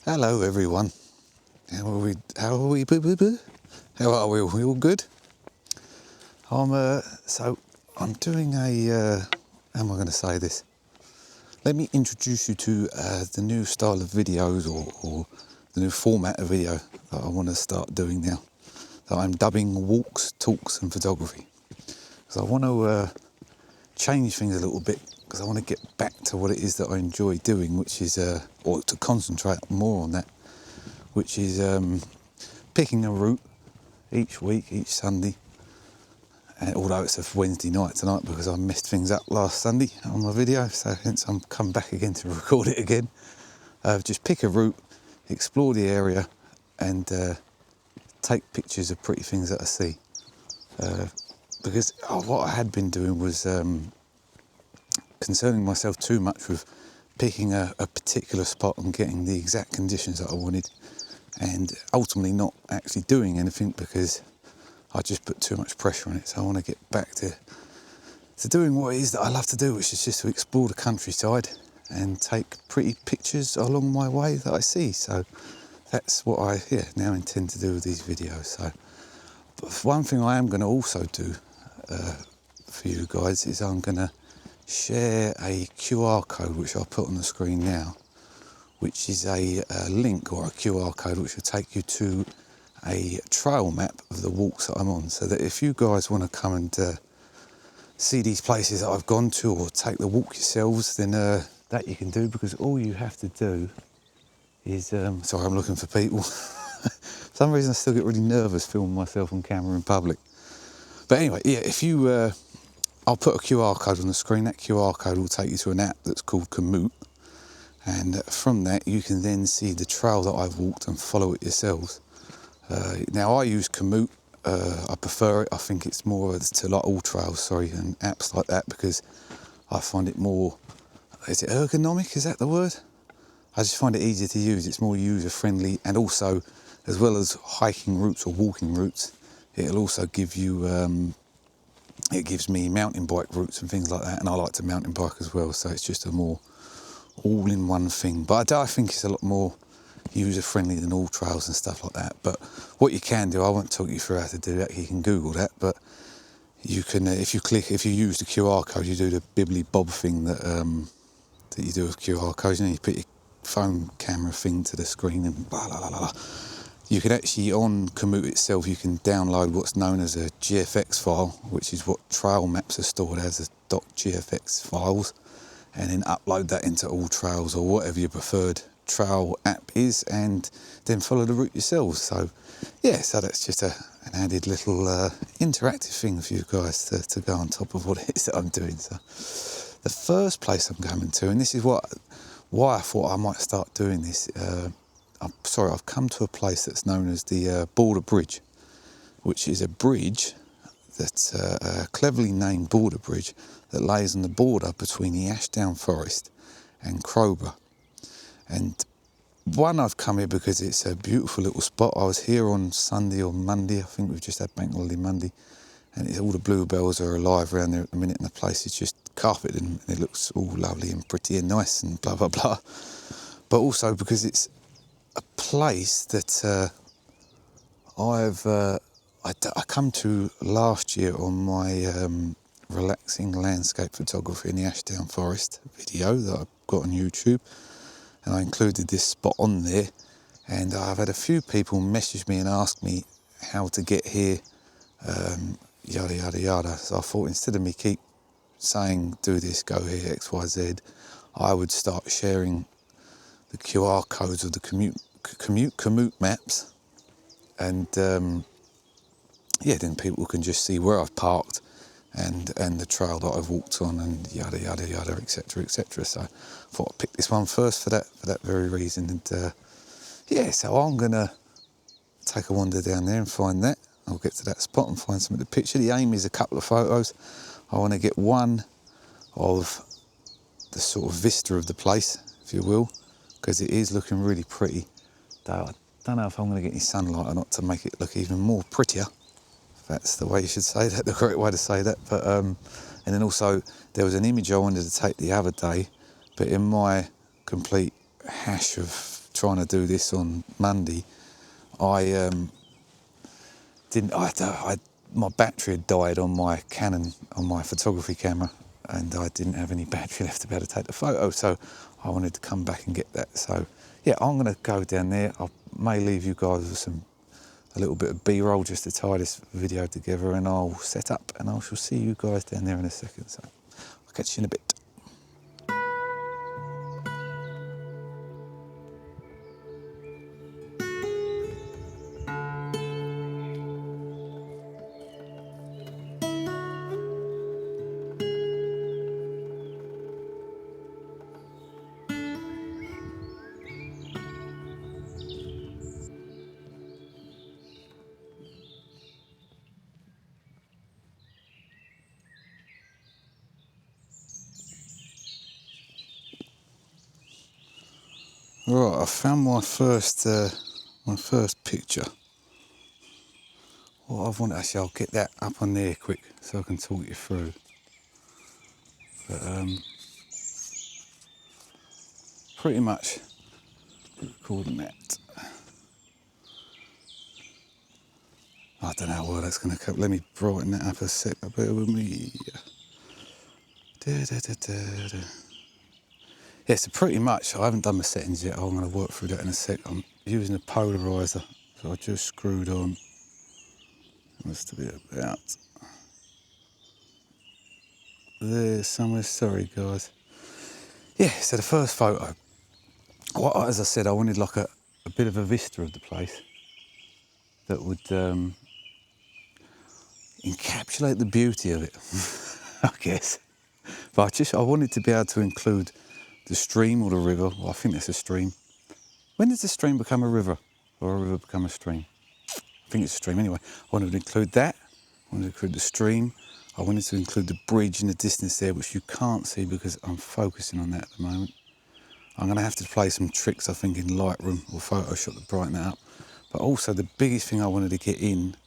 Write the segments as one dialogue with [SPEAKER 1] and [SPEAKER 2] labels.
[SPEAKER 1] Hello everyone. How are we? Boo boo boo? How are we? We all good? I'm doing a. How am I going to say this? Let me introduce you to the new style of videos or the new format of video that I want to start doing now. That I'm dubbing walks, talks, and photography. Because I want to change things a little bit. Because I want to get back to what it is that I enjoy doing, which is, or to concentrate more on that, which is picking a route each week, each Sunday. And although it's a Wednesday night tonight because I messed things up last Sunday on my video, so hence I'm come back again to record it again. Just pick a route, explore the area, and take pictures of pretty things that I see. Because what I had been doing was concerning myself too much with picking a particular spot and getting the exact conditions that I wanted, and ultimately not actually doing anything because I just put too much pressure on it. So I want to get back to doing what it is that I love to do, which is just to explore the countryside and take pretty pictures along my way that I see. So that's what I now intend to do with these videos. So, but one thing I am going to also do for you guys is I'm going to share a QR code which I'll put on the screen now, which is a link or a QR code which will take you to a trail map of the walks that I'm on, so that if you guys want to come and see these places that I've gone to or take the walk yourselves, then that you can do, because all you have to do is sorry, I'm looking for people. For some reason I still get really nervous filming myself on camera in public. But anyway, if you I'll put a QR code on the screen. That QR code will take you to an app that's called Komoot, and from that you can then see the trail that I've walked and follow it yourselves. Now I use Komoot, I prefer it. I think it's more to like all trails, and apps like that, because I find it more, is it ergonomic, is that the word? I just find it easier to use, it's more user friendly, and also, as well as hiking routes or walking routes, it'll also give you, it gives me mountain bike routes and things like that, and I like to mountain bike as well, so it's just a more all-in-one thing. But I think it's a lot more user-friendly than all trails and stuff like that. But what you can do, I won't talk you through how to do that, you can Google that, but you can, if you use the QR code, you do the bibbly bob thing that that you do with QR codes, and you put your phone camera thing to the screen and blah, blah, blah, blah. You can actually, on Komoot itself, you can download what's known as a GFX file, which is what trail maps are stored as, as .gfx files, and then upload that into all trails or whatever your preferred trail app is, and then follow the route yourselves. So so that's just an added little interactive thing for you guys to go on top of what it is that I'm doing. So the first place I'm going to, and this is why I thought I might start doing this, I've come to a place that's known as the Border Bridge, which is a bridge that's a cleverly named border bridge that lays on the border between the Ashdown Forest and Crowborough. And I've come here because it's a beautiful little spot. I was here on Sunday or Monday, I think we've just had Bank Holiday Monday, and all the bluebells are alive around there at the minute, and the place is just carpeted and it looks all lovely and pretty and nice and blah, blah, blah. But also because it's a place that I come to last year on my relaxing landscape photography in the Ashdown Forest video that I've got on YouTube, and I included this spot on there, and I've had a few people message me and ask me how to get here, yada yada yada. So I thought, instead of me keep saying do this, go here, X, Y, Z, I would start sharing the QR codes of the Komoot maps, and then people can just see where I've parked and the trail that I've walked on, and yada yada yada, etc, etc. So I thought I'd pick this one first for that very reason. And so I'm gonna take a wander down there and find that. I'll get to that spot and find some of the picture. The aim is a couple of photos. I want to get one of the sort of vista of the place, if you will, because it is looking really pretty. Though I don't know if I'm going to get any sunlight or not to make it look even more prettier. If that's the way you should say that, the correct way to say that. But and then also there was an image I wanted to take the other day, but in my complete hash of trying to do this on Monday, I my battery had died on my Canon, on my photography camera, and I didn't have any battery left to be able to take the photo, so I wanted to come back and get that. So yeah, I'm going to go down there. I may leave you guys with a little bit of B-roll just to tie this video together, and I'll set up and I shall see you guys down there in a second. So I'll catch you in a bit. Right, I found my first picture. What I've wanted, actually, I'll get that up on there quick so I can talk you through. But pretty much recording that. I don't know where that's going to come. Let me brighten that up a sec. Bear with me. Yeah, so pretty much, I haven't done my settings yet. I'm going to work through that in a sec. I'm using a polarizer, so I just screwed on. It must be about there somewhere. Sorry, guys. Yeah, so the first photo. Well, as I said, I wanted like a bit of a vista of the place that would encapsulate the beauty of it, I guess. But I wanted to be able to include the stream or the river. Well, I think it's a stream. When does a stream become a river or a river become a stream? I think it's a stream anyway. I wanted to include that. I wanted to include the stream. I wanted to include the bridge in the distance there, which you can't see because I'm focusing on that at the moment. I'm going to have to play some tricks, I think, in Lightroom or Photoshop to brighten that up. But also the biggest thing I wanted to get in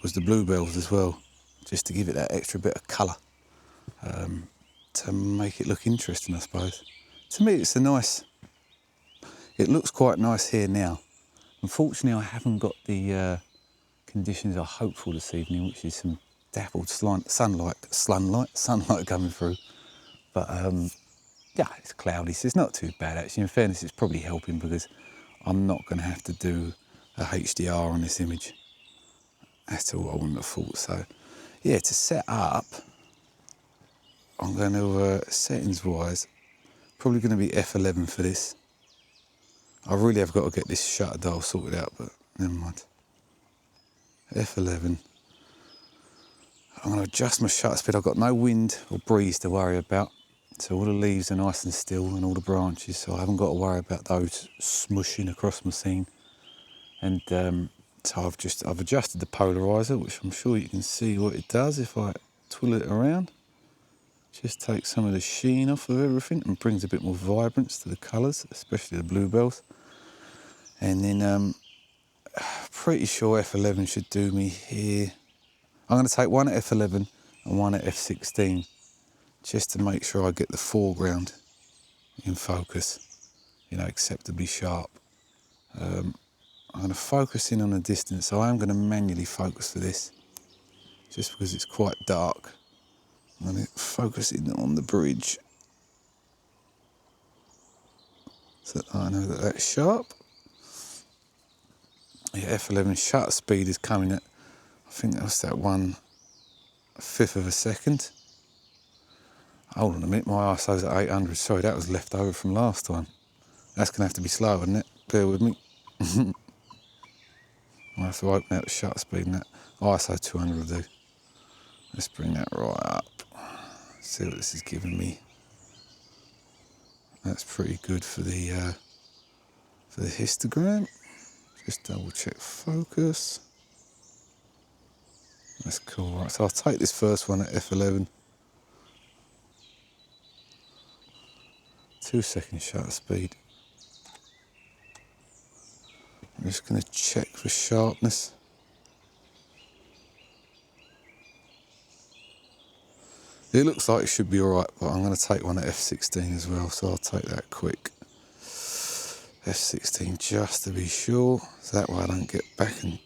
[SPEAKER 1] was the bluebells as well, just to give it that extra bit of colour, to make it look interesting, I suppose. To me, it's it looks quite nice here now. Unfortunately, I haven't got the conditions I hoped for this evening, which is some dappled sunlight coming through. But yeah, it's cloudy, so it's not too bad actually. In fairness, it's probably helping because I'm not going to have to do a HDR on this image at all. I wouldn't have thought so. Yeah, to set up, I'm going to, settings-wise, probably going to be F11 for this. I really have got to get this shutter dial sorted out, but never mind. F11. I'm going to adjust my shutter speed. I've got no wind or breeze to worry about. So all the leaves are nice and still and all the branches, so I haven't got to worry about those smushing across my scene. And so I've adjusted the polarizer, which I'm sure you can see what it does if I twiddle it around. Just takes some of the sheen off of everything and brings a bit more vibrance to the colours, especially the bluebells. And then pretty sure F11 should do me here. I'm going to take one at F11 and one at F16 just to make sure I get the foreground in focus, you know, acceptably sharp. I'm going to focus in on the distance, so I am going to manually focus for this, just because it's quite dark. I'm going to focus in on the bridge, so that I know that that's sharp. Yeah, F11 shutter speed is coming at, I think that's that 1/5 of a second. Hold on a minute, my ISO's at 800. Sorry, that was left over from last time. That's going to have to be slower, isn't it? Bear with me. I'll have to open out the shutter speed and that. ISO 200 will do. Let's bring that right up. See what this is giving me. That's pretty good for the histogram. Just double check focus. That's cool. Right, so I'll take this first one at F11. 2 second shutter speed. I'm just going to check for sharpness. It looks like it should be alright, but I'm going to take one at F16 as well, so I'll take that quick. F16 just to be sure, so that way I don't get back and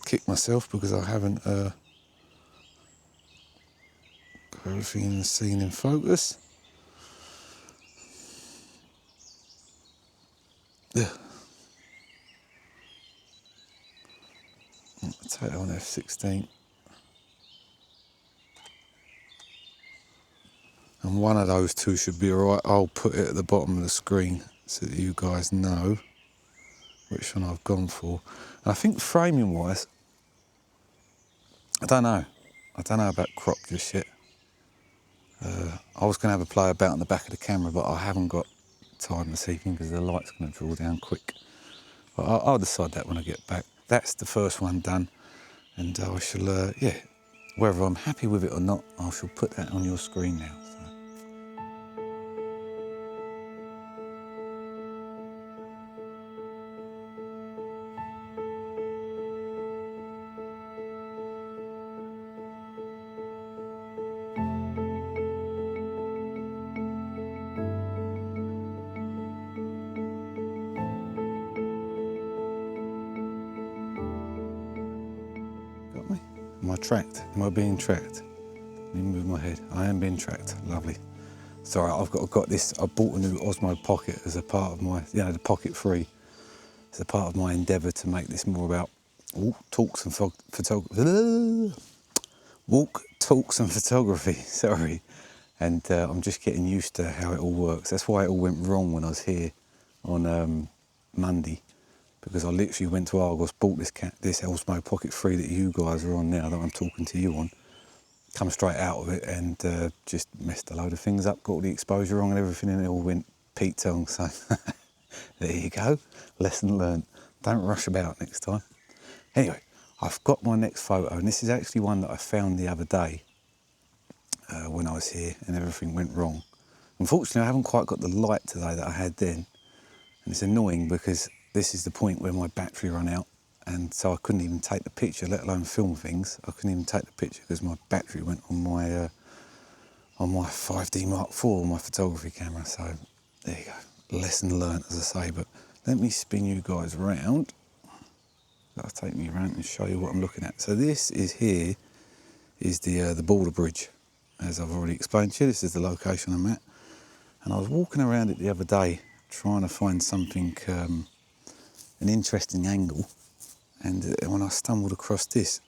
[SPEAKER 1] kick myself because I haven't got everything in the scene in focus. Yeah. I'll take that on F16. And one of those two should be alright. I'll put it at the bottom of the screen so that you guys know which one I've gone for. And I think framing wise, I don't know about crop just yet. I was going to have a play about on the back of the camera, but I haven't got time this evening because the light's going to draw down quick. But I'll decide that when I get back. That's the first one done, and I shall, yeah, whether I'm happy with it or not, I shall put that on your screen now. So. Got me? Am I tracked? Am I being tracked? Let me move my head. I am being tracked. Lovely. Sorry, I've got this. I bought a new Osmo Pocket as a part of my, the Pocket 3, as a part of my endeavour to make this more about talks and photography. Walk, talks and photography. Sorry, and I'm just getting used to how it all works. That's why it all went wrong when I was here on Monday, because I literally went to Argos, bought this Osmo Pocket 3 that you guys are on now, that I'm talking to you on, come straight out of it and just messed a load of things up, got all the exposure wrong and everything, and it all went Pete Tong. So there you go, lesson learned. Don't rush about next time. Anyway, I've got my next photo, and this is actually one that I found the other day when I was here and everything went wrong. Unfortunately, I haven't quite got the light today that I had then, and it's annoying because this is the point where my battery ran out, and so I couldn't even take the picture, let alone film things. I couldn't even take the picture because my battery went on my 5D Mark IV, my photography camera. So there you go, lesson learnt, as I say. But let me spin you guys round. That'll take me around and show you what I'm looking at. So this is here is the border bridge, as I've already explained to you. This is the location I'm at, and I was walking around it the other day trying to find something, an interesting angle, and when I stumbled across this,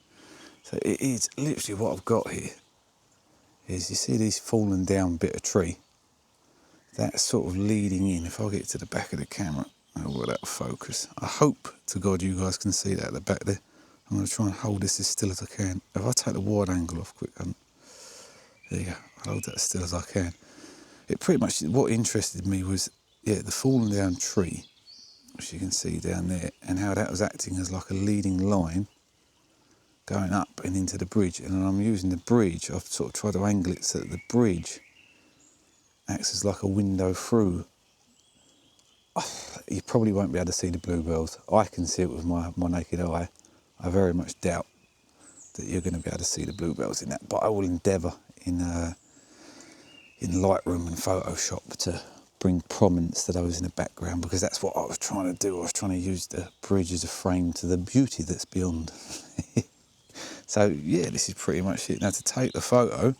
[SPEAKER 1] so it is literally what I've got here is, you see this fallen down bit of tree, that's sort of leading in. If I get to the back of the camera, oh, that'll focus. I hope to God you guys can see that at the back there. I'm going to try and hold this as still as I can. If I take the wide angle off quick, there you go, I'll hold that as still as I can. It pretty much, what interested me was, yeah, the fallen down tree, which you can see down there, and how that was acting as like a leading line going up and into the bridge. And I'm using the bridge, I've sort of tried to angle it so that the bridge acts as like a window through. You probably won't be able to see the bluebells. I can see it with my naked eye. I very much doubt that you're going to be able to see the bluebells in that, but I will endeavour in Lightroom and Photoshop to bring prominence to those in the background, because that's what I was trying to do. I was trying to use the bridge as a frame to the beauty that's beyond. So yeah, this is pretty much it. Now to take the photo,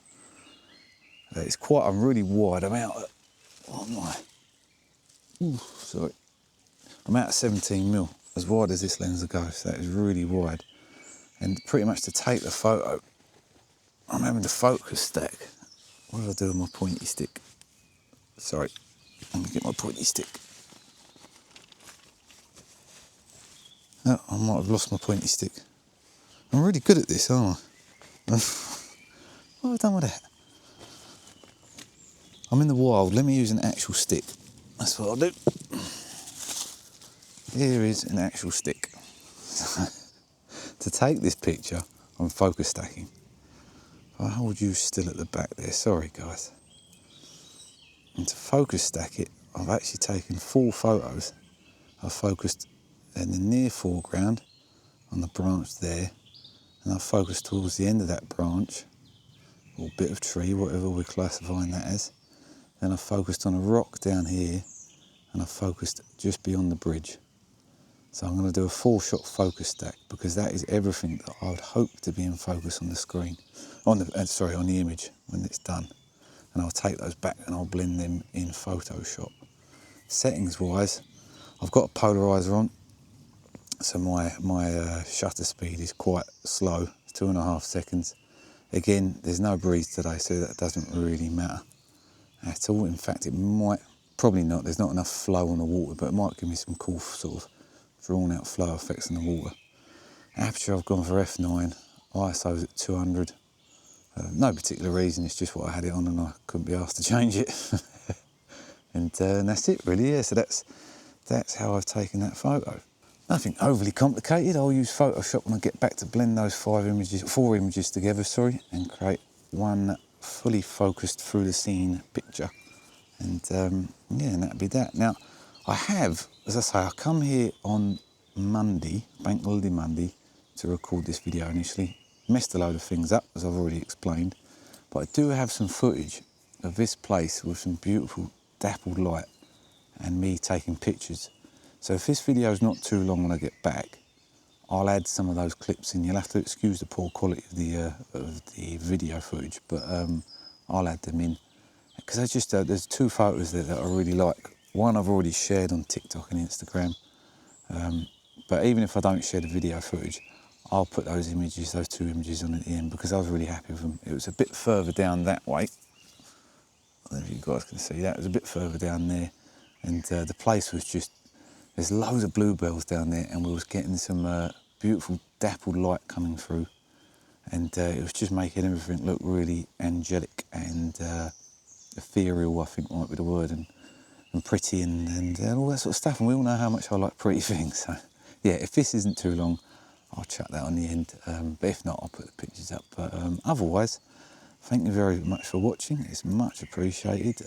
[SPEAKER 1] it's quite, I'm really wide. I'm out at, what am I? Ooh, sorry. I'm out at 17mm, as wide as this lens will go, so that is really wide. And pretty much to take the photo, I'm having to focus stack. What do I do with my pointy stick? Sorry, let me get my pointy stick. Oh, I might have lost my pointy stick. I'm really good at this, aren't I? What have I done with that? I'm in the wild, let me use an actual stick. That's what I'll do. Here is an actual stick. To take this picture, I'm focus stacking. If I hold you still at the back there, sorry guys. And to focus stack it, I've actually taken 4 photos. I've focused in the near foreground on the branch there, and I've focused towards the end of that branch, or bit of tree, whatever we're classifying that as. Then I've focused on a rock down here, and I've focused just beyond the bridge. So I'm going to do a 4-shot focus stack, because that is everything that I would hope to be in focus on the screen, on the image when it's done. And I'll take those back and I'll blend them in Photoshop. Settings wise, I've got a polarizer on, so my shutter speed is quite slow, 2.5 seconds. Again, there's no breeze today, so that doesn't really matter at all. In fact, it might, probably not, there's not enough flow on the water, but it might give me some cool sort of drawn out flow effects on the water. Aperture, I've gone for f9, ISO's at 200. No particular reason, it's just what I had it on and I couldn't be asked to change it. And that's it really, yeah, so that's how I've taken that photo. Nothing overly complicated. I'll use Photoshop when I get back to blend those 4 images together, and create one fully focused through the scene picture. And yeah, and that'll be that. Now, I have, as I say, I come here on Monday, Bank Holiday Monday, to record this video initially. Messed a load of things up, as I've already explained, but I do have some footage of this place with some beautiful dappled light and me taking pictures. So if this video is not too long when I get back, I'll add some of those clips in. You'll have to excuse the poor quality of the video footage, but I'll add them in. Because I just, there's 2 photos there that I really like. One I've already shared on TikTok and Instagram, but even if I don't share the video footage, I'll put those 2 images on at the end, because I was really happy with them. It was a bit further down that way. I don't know if you guys can see that. It was a bit further down there, and the place was just, there's loads of bluebells down there, and we was getting some beautiful dappled light coming through, and it was just making everything look really angelic and ethereal, I think might be the word, and pretty and all that sort of stuff. And we all know how much I like pretty things. So yeah, if this isn't too long, I'll chuck that on the end. But if not, I'll put the pictures up. But otherwise, thank you very much for watching. It's much appreciated.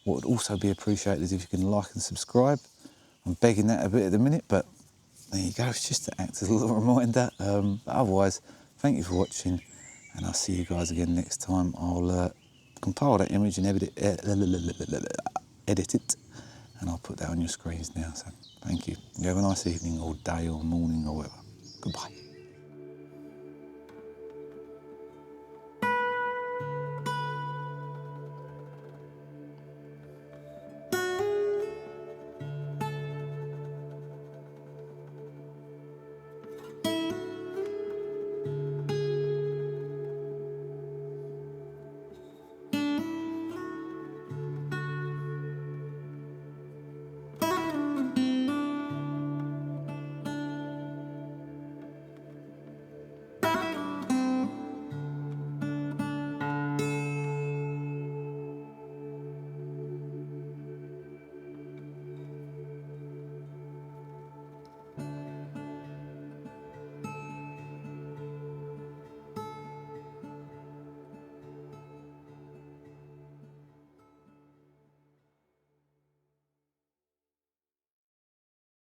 [SPEAKER 1] What would also be appreciated is if you can like and subscribe. I'm begging that a bit at the minute, but there you go. It's just to act as a little reminder. But otherwise, thank you for watching, and I'll see you guys again next time. I'll compile that image and edit it, and I'll put that on your screens now. So thank you. You have a nice evening or day or morning or whatever. Goodbye.